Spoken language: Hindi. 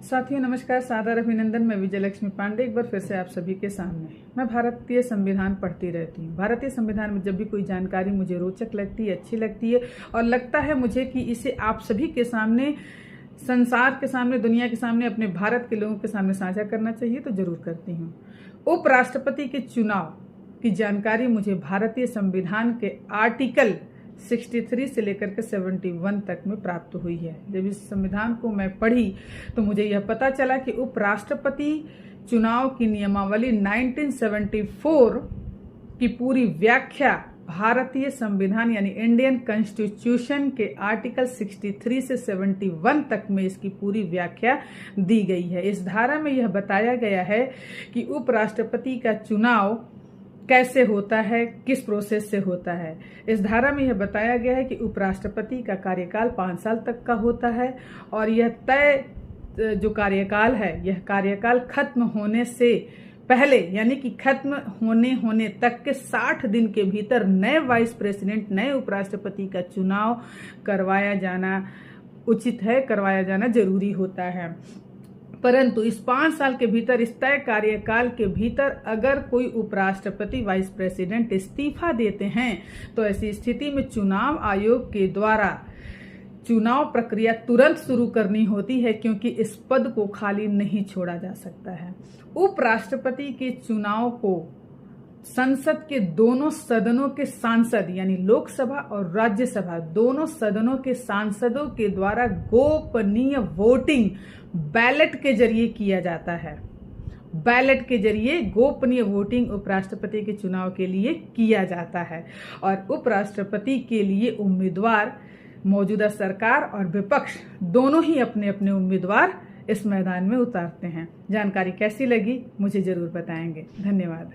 साथियों नमस्कार, सादर अभिनंदन। मैं विजयलक्ष्मी पांडे एक बार फिर से आप सभी के सामने। मैं भारतीय संविधान पढ़ती रहती हूँ। भारतीय संविधान में जब भी कोई जानकारी मुझे रोचक लगती है, अच्छी लगती है और लगता है मुझे कि इसे आप सभी के सामने, संसार के सामने, दुनिया के सामने, अपने भारत के लोगों के सामने साझा करना चाहिए, तो जरूर करती हूँ। उपराष्ट्रपति के चुनाव की जानकारी मुझे भारतीय संविधान के आर्टिकल 63 से लेकर के 71 तक में प्राप्त हुई है। जब इस संविधान को मैं पढ़ी तो मुझे यह पता चला कि उपराष्ट्रपति चुनाव की नियमावली 1974 की पूरी व्याख्या भारतीय संविधान यानी इंडियन कॉन्स्टिट्यूशन के आर्टिकल 63 से 71 तक में इसकी पूरी व्याख्या दी गई है। इस धारा में यह बताया गया है कि उपराष्ट्रपति का चुनाव कैसे होता है, किस प्रोसेस से होता है। इस धारा में यह बताया गया है कि उपराष्ट्रपति का कार्यकाल 5 साल तक का होता है और यह तय जो कार्यकाल है, यह कार्यकाल खत्म होने से पहले यानी कि खत्म होने तक के 60 दिन के भीतर नए वाइस प्रेसिडेंट, नए उपराष्ट्रपति का चुनाव करवाया जाना उचित है, करवाया जाना जरूरी होता है। परंतु इस 5 साल के भीतर, इस तय कार्यकाल के भीतर अगर कोई उपराष्ट्रपति, वाइस प्रेसिडेंट इस्तीफा देते हैं तो ऐसी स्थिति में चुनाव आयोग के द्वारा चुनाव प्रक्रिया तुरंत शुरू करनी होती है, क्योंकि इस पद को खाली नहीं छोड़ा जा सकता है। उपराष्ट्रपति के चुनाव को संसद के दोनों सदनों के सांसद यानी लोकसभा और राज्यसभा दोनों सदनों के सांसदों के द्वारा गोपनीय वोटिंग बैलेट के जरिए किया जाता है। बैलेट के जरिए गोपनीय वोटिंग उपराष्ट्रपति के चुनाव के लिए किया जाता है और उपराष्ट्रपति के लिए उम्मीदवार, मौजूदा सरकार और विपक्ष दोनों ही अपने अपने उम्मीदवार इस मैदान में उतारते हैं। जानकारी कैसी लगी मुझे जरूर बताएंगे। धन्यवाद।